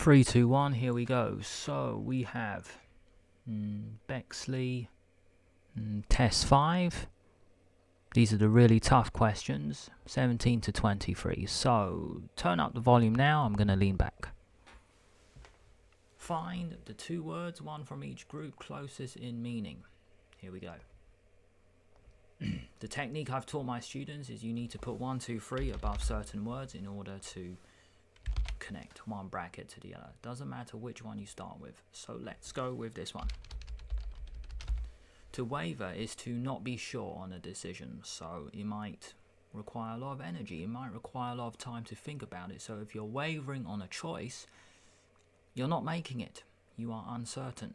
3, 2, 1, here we go. So we have Bexley, test 5. These are the really tough questions, 17 to 23. So turn up the volume now, I'm going to lean back. Find the two words, one from each group, closest in meaning. Here we go. The technique I've taught my students is you need to put 1, 2, 3 above certain words in order to connect one bracket to the other. Doesn't matter which one you start with. So let's go with this one. To waver is to not be sure on a decision. So it might require a lot of energy. It might require a lot of time to think about it. So if you're wavering on a choice, you're not making it. You are uncertain.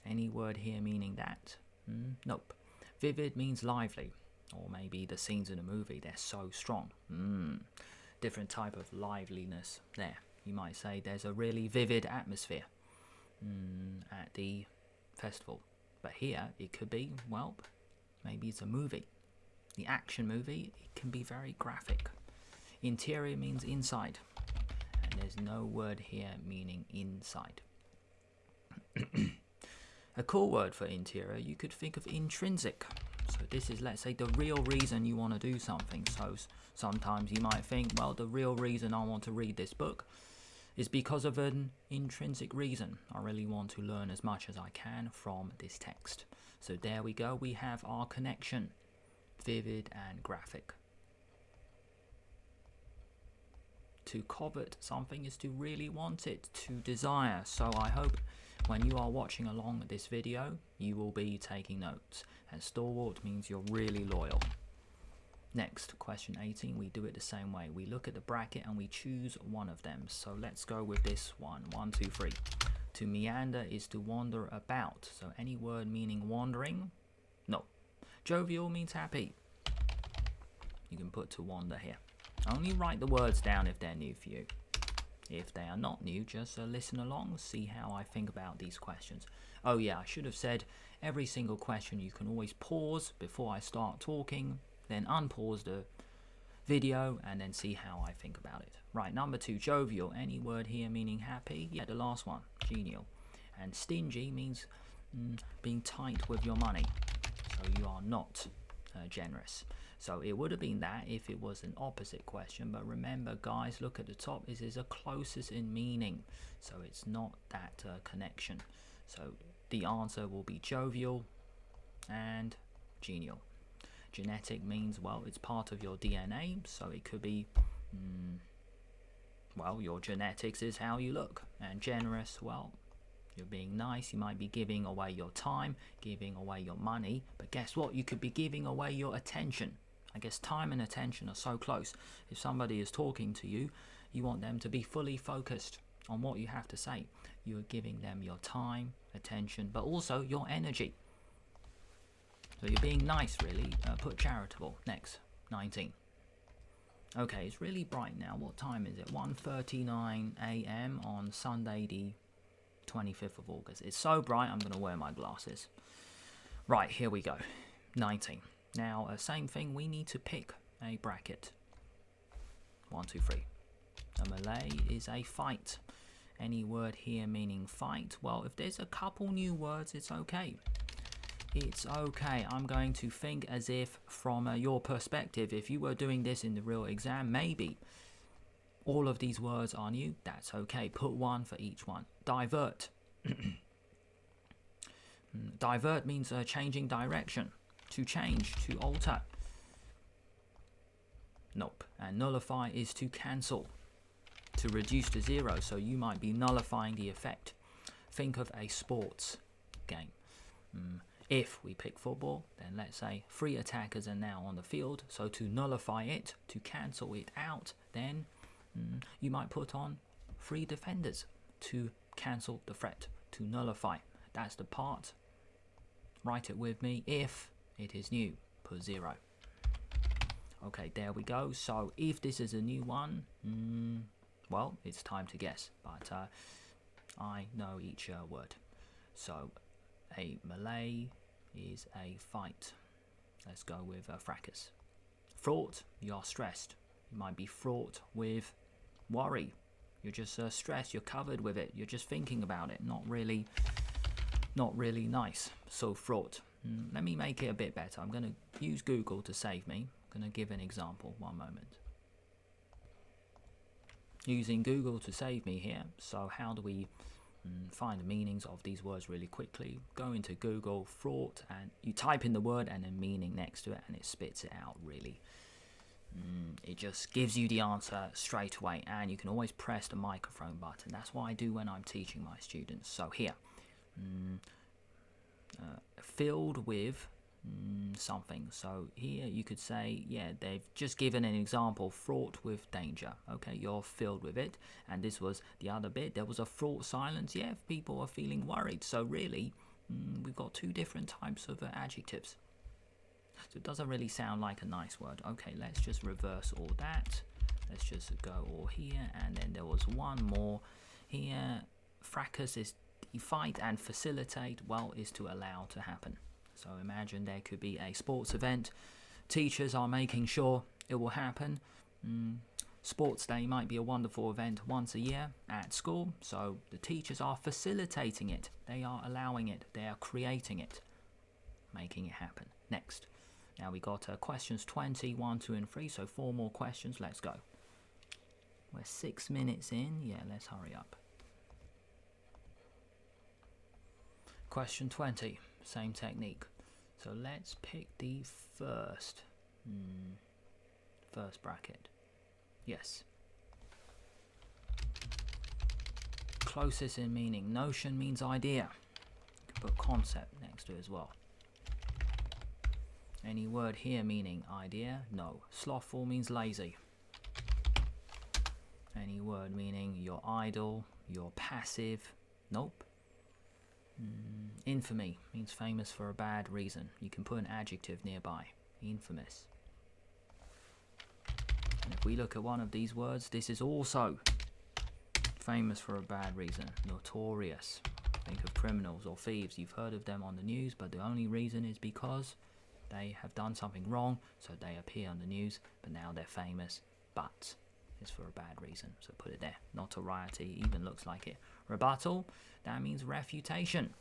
Any word here meaning that? Nope. Vivid means lively. Or maybe the scenes in a movie, they're so strong. Different type of liveliness there. You might say there's a really vivid atmosphere at the festival. But here it could be, well, maybe it's a movie. The action movie, it can be very graphic. Interior means inside. And there's no word here meaning inside. A cool word for interior, you could think of intrinsic. So this is, let's say, the real reason you want to do something. So sometimes you might think, well, the real reason I want to read this book is because of an intrinsic reason. I really want to learn as much as I can from this text. So there we go, we have our connection, vivid and graphic. To covet something is to really want it, to desire. So I hope when you are watching along this video, you will be taking notes. And stalwart means you're really loyal. Next, question 18, we do it the same way. We look at the bracket and we choose one of them. So let's go with this one. 1, 2, 3. To meander is to wander about. So any word meaning wandering? No. Jovial means happy. You can put to wander here. Only write the words down if they're new for you. If they are not new, just listen along, see how I think about these questions. Oh yeah, I should have said every single question you can always pause before I start talking, then unpause the video and then see how I think about it. Right, number 2, jovial. Any word here meaning happy? Yeah, the last one, genial. And stingy means being tight with your money. So you are not generous. So it would have been that if it was an opposite question, but remember guys, look at the top, this is a closest in meaning, so it's not that connection. So the answer will be jovial and genial. Genetic means, well, it's part of your DNA, so it could be, well, your genetics is how you look. And generous, well, you're being nice, you might be giving away your time, giving away your money, but guess what, you could be giving away your attention. I guess time and attention are so close. If somebody is talking to you, you want them to be fully focused on what you have to say. You are giving them your time, attention, but also your energy. So you're being nice, really. Put charitable. Next, 19. Okay, it's really bright now. What time is it? 1:39 a.m. on Sunday the 25th of August. It's so bright, I'm going to wear my glasses. Right, here we go. 19. Now, same thing, we need to pick a bracket. 1, 2, 3. A melee is a fight. Any word here meaning fight? Well, if there's a couple new words, it's okay. It's okay. I'm going to think as if from your perspective, if you were doing this in the real exam, maybe all of these words are new. That's okay. Put 1 for each one. Divert. Divert means changing direction. To change, to alter. Nope. And nullify is to cancel, to reduce to 0. So you might be nullifying the effect. Think of a sports game. If we pick football, then let's say 3 attackers are now on the field. So to nullify it, to cancel it out, then you might put on 3 defenders to cancel the threat, to nullify. That's the part. Write it with me. If it is new, put 0. Okay, there we go. So if this is a new one, well, it's time to guess, but I know each word. So a melee is a fight. Let's go with fracas. Fraught, you are stressed. You might be fraught with worry. You're just stressed. You're covered with it. You're just thinking about it. Not really nice. So fraught. Let me make it a bit better. I'm going to use Google to save me. I'm going to give an example. One moment. Using Google to save me here. So how do we find the meanings of these words really quickly? Go into Google, fraught, and you type in the word and then meaning next to it, and it spits it out really. It just gives you the answer straight away, and you can always press the microphone button. That's what I do when I'm teaching my students. So here, filled with something. So here you could say, yeah, they've just given an example, fraught with danger. Okay, you're filled with it. And this was the other bit. There was a fraught silence. Yeah, if people are feeling worried. So really, we've got two different types of adjectives. So it doesn't really sound like a nice word. Okay, let's just reverse all that. Let's just go all here. And then there was one more here. Fracas is fight, and facilitate, well, is to allow to happen. So imagine there could be a sports event. Teachers are making sure it will happen. Sports day might be a wonderful event once a year at school. So the teachers are facilitating it. They are allowing it. They are creating it. Making it happen. Next. Now we got questions 20, 1, 2, and 3. So 4 more questions. Let's go. We're 6 minutes in. Yeah, let's hurry up. Question 20. Same technique. So let's pick the first bracket. Yes. Closest in meaning. Notion means idea. You can put concept next to it as well. Any word here meaning idea? No. Slothful means lazy. Any word meaning you're idle, you're passive? Nope. Infamy means famous for a bad reason. You can put an adjective nearby. Infamous. And if we look at one of these words, this is also famous for a bad reason. Notorious. Think of criminals or thieves. You've heard of them on the news, but the only reason is because they have done something wrong, so they appear on the news, but now they're famous, but it's for a bad reason. So put it there. Notoriety even looks like it. Rebuttal, that means refutation.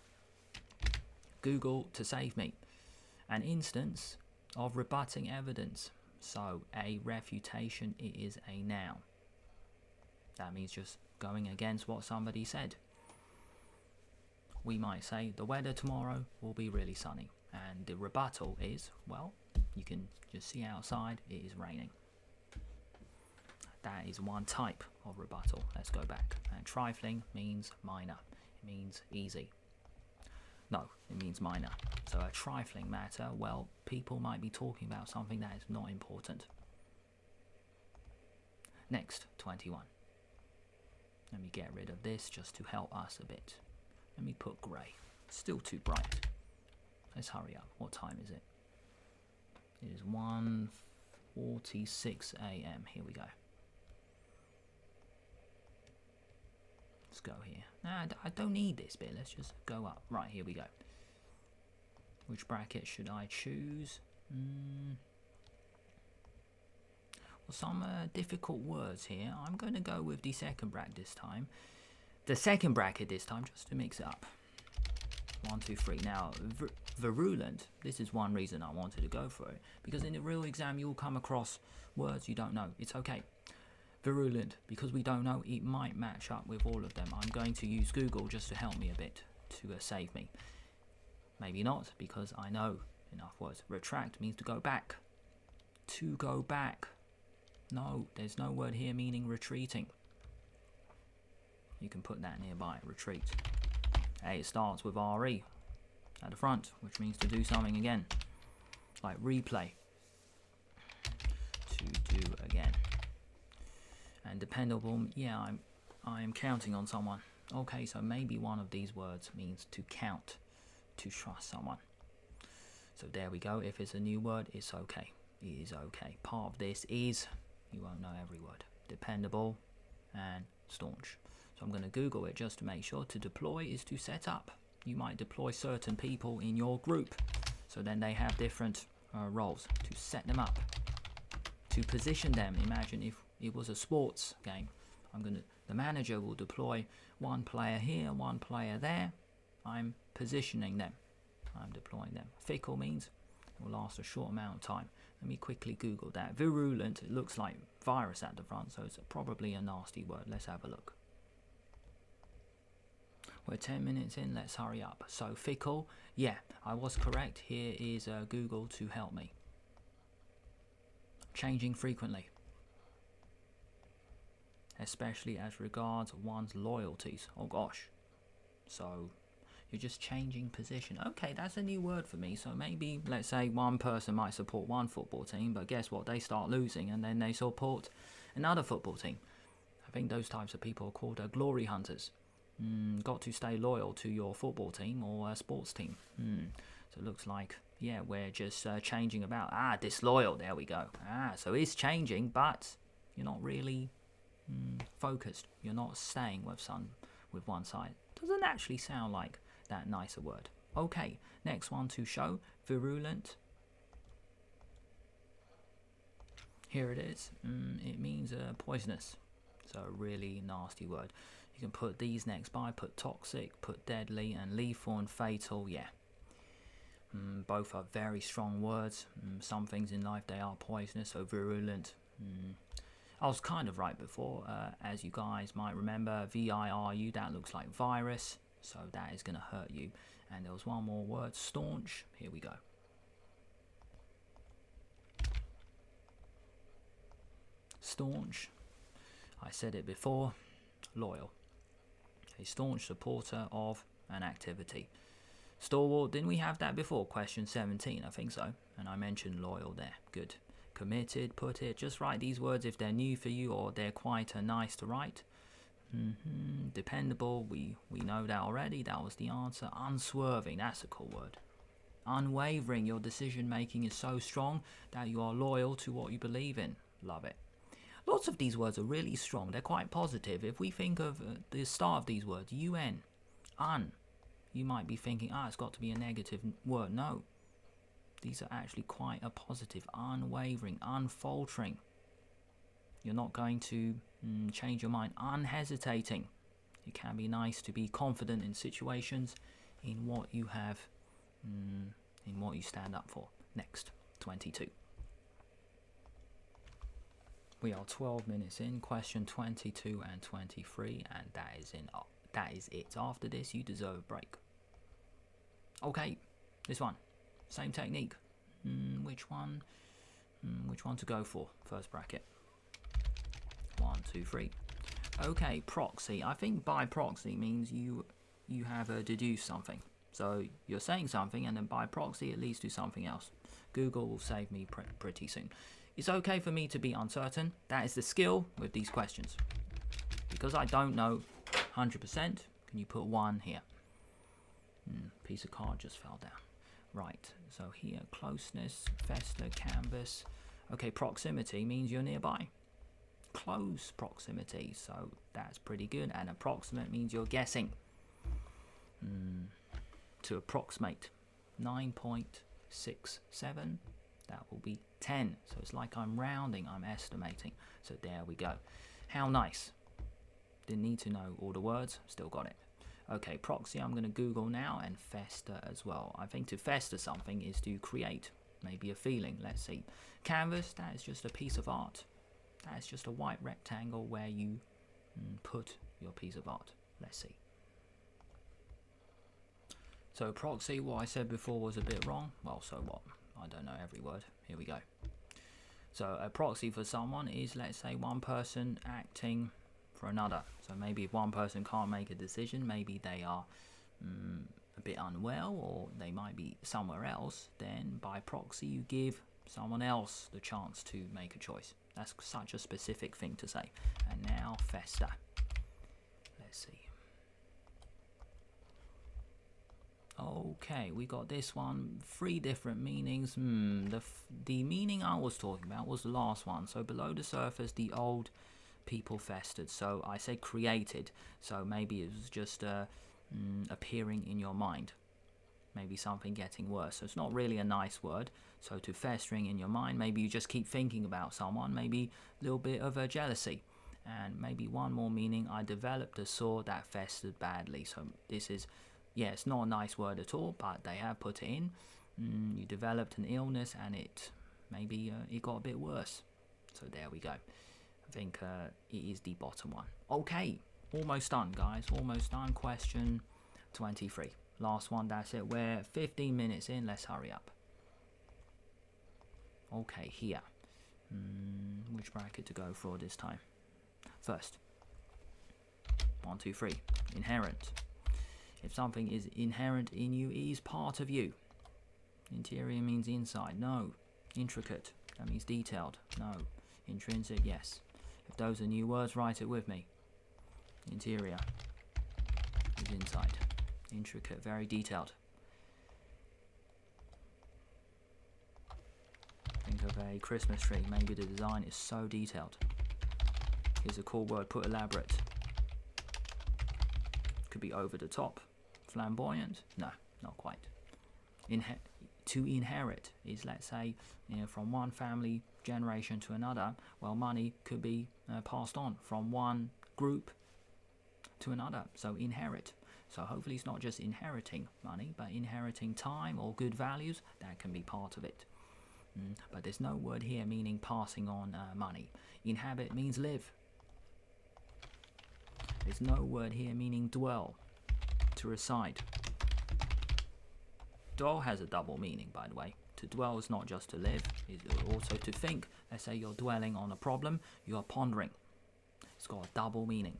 Google to save me. An instance of rebutting evidence. So a refutation, it is a noun. That means just going against what somebody said. We might say the weather tomorrow will be really sunny. And the rebuttal is, well, you can just see outside, it is raining. That is one type of rebuttal. Let's go back. And trifling means minor. It means easy. No, it means minor. So a trifling matter, well, people might be talking about something that is not important. Next, 21. Let me get rid of this just to help us a bit. Let me put grey. Still too bright. Let's hurry up. What time is it? It is 1:46 a.m. Here we go. Let's go here. Nah, I don't need this bit. Let's just go up. Right, here we go. Which bracket should I choose? Well, some difficult words here. I'm going to go with the second bracket this time. The second bracket this time, just to mix it up. 1, 2, 3. Now, virulent, this is one reason I wanted to go for it. Because in the real exam, you'll come across words you don't know. It's okay. Virulent, because we don't know, it might match up with all of them. I'm going to use Google just to help me a bit, to save me. Maybe not, because I know enough words. Retract means to go back. To go back. No, there's no word here meaning retreating. You can put that nearby, retreat. It starts with RE at the front, which means to do something again. Like replay. To do again. And dependable, yeah, I am counting on someone. Okay, so maybe one of these words means to count, to trust someone. So there we go. If it's a new word, it's okay. It is okay. Part of this is, you won't know every word. Dependable and staunch. So I'm going to Google it just to make sure. To deploy is to set up. You might deploy certain people in your group. So then they have different roles. To set them up. To position them. Imagine if it was a sports game. The manager will deploy one player here, one player there. I'm positioning them. I'm deploying them. Fickle means it will last a short amount of time. Let me quickly Google that. Virulent, it looks like virus at the front, so it's probably a nasty word. Let's have a look. We're 10 minutes in, let's hurry up. So fickle, yeah, I was correct. Here is Google to help me. Changing frequently, especially as regards one's loyalties. Oh gosh. So you're just changing position. Okay, that's a new word for me. So maybe, let's say one person might support one football team, but guess what? They start losing and then they support another football team. I think those types of people are called glory hunters. Got to stay loyal to your football team or sports team. So it looks like, yeah, we're just changing about. Disloyal, there we go. So it's changing, but you're not really focused. You're not staying with one side. Doesn't actually sound like that nicer word. Okay, next one to show. Virulent. Here it is. It means poisonous. So a really nasty word. You can put these next by, put toxic, put deadly, and lethal and fatal. Yeah. Both are very strong words. Some things in life, they are poisonous, so virulent. I was kind of right before. As you guys might remember, VIRU, that looks like virus, so that is going to hurt you. And there was one more word, staunch. Here we go. Staunch. I said it before. Loyal. A staunch supporter of an activity. Stalwart, didn't we have that before? Question 17, I think so. And I mentioned loyal there. Good. Committed, put it. Just write these words if they're new for you or they're quite nice to write. Dependable, we know that already. That was the answer. Unswerving, that's a cool word. Unwavering, your decision making is so strong that you are loyal to what you believe in. Love it. Lots of these words are really strong. They're quite positive. If we think of the start of these words, un, you might be thinking, it's got to be a negative word. No. These are actually quite a positive. Unwavering, unfaltering. You're not going to change your mind. Unhesitating. It can be nice to be confident in situations, in what you have, in what you stand up for. Next, 22. We are 12 minutes in, question 22 and 23, and that is it. After this, you deserve a break. Okay, this one, same technique. Which one to go for? First bracket. 1, 2, 3. Okay, proxy. I think by proxy means you have deduced something. So you're saying something, and then by proxy it leads to something else. Google will save me pretty soon. It's okay for me to be uncertain. That is the skill with these questions. Because I don't know 100%, can you put 1 here? Piece of card just fell down. Right, so here, closeness, fester, canvas. Okay, proximity means you're nearby. Close proximity, so that's pretty good. And approximate means you're guessing. To approximate, 9.67. That will be 10. So it's like I'm rounding, I'm estimating. So there we go. How nice. Didn't need to know all the words, still got it. Okay, proxy I'm going to Google now, and fester as well. I think to fester something is to create maybe a feeling. Let's see. Canvas, that is just a piece of art. That is just a white rectangle where you put your piece of art. Let's see. So proxy, what I said before was a bit wrong. Well, so what? I don't know every word. Here we go. So a proxy for someone is, let's say, one person acting for another. So maybe if one person can't make a decision, maybe they are a bit unwell, or they might be somewhere else, then by proxy you give someone else the chance to make a choice. That's such a specific thing to say. And now fester. Let's see. Okay, we got this one. 3 different meanings. The meaning I was talking about was the last one. So below the surface, the old people festered. So I said created. So maybe it was just appearing in your mind. Maybe something getting worse. So it's not really a nice word. So to festering in your mind, maybe you just keep thinking about someone. Maybe a little bit of jealousy. And maybe one more meaning, I developed a sore that festered badly. So this is, yeah, it's not a nice word at all, but they have put it in. You developed an illness and it got a bit worse. So there we go. I think it is the bottom one. Okay, almost done, guys. Almost done. Question 23. Last one, that's it. We're 15 minutes in. Let's hurry up. Okay, here. Which bracket to go for this time? First. 1, 2, 3. Inherent. If something is inherent in you, it is part of you. Interior means inside. No. Intricate. That means detailed. No. Intrinsic, yes. If those are new words, write it with me. Interior is inside. Intricate, very detailed. Think of a Christmas tree. Maybe the design is so detailed. Here's a cool word, put elaborate. Could be over the top. Flamboyant? No, not quite. To inherit is, let's say, from one family generation to another. Well, money could be passed on from one group to another. So inherit. So hopefully it's not just inheriting money, but inheriting time or good values. That can be part of it. But there's no word here meaning passing on money. Inhabit means live. There's no word here meaning dwell, to reside. Dwell has a double meaning, by the way. To dwell is not just to live, it's also to think. Let's say you're dwelling on a problem, you are pondering. It's got a double meaning.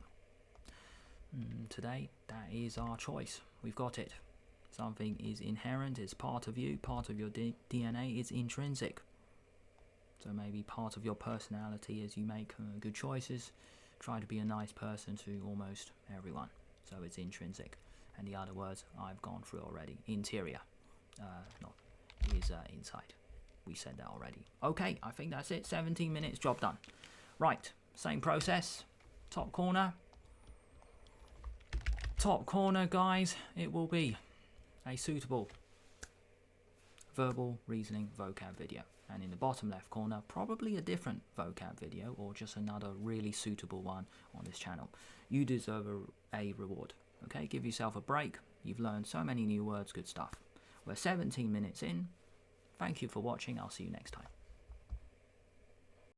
Today, that is our choice. We've got it. Something is inherent, it's part of you, part of your DNA, it's intrinsic. So maybe part of your personality as you make good choices. Try to be a nice person to almost everyone. So it's intrinsic. And the other words I've gone through already. Interior. Is inside. We said that already. Okay, I think that's it. 17 minutes, job done. Right, same process. Top corner. Top corner, guys, it will be a suitable verbal reasoning vocab video. And in the bottom left corner, probably a different vocab video or just another really suitable one on this channel. You deserve a reward. Okay, give yourself a break. You've learned so many new words, good stuff. We're 17 minutes in. Thank you for watching. I'll see you next time.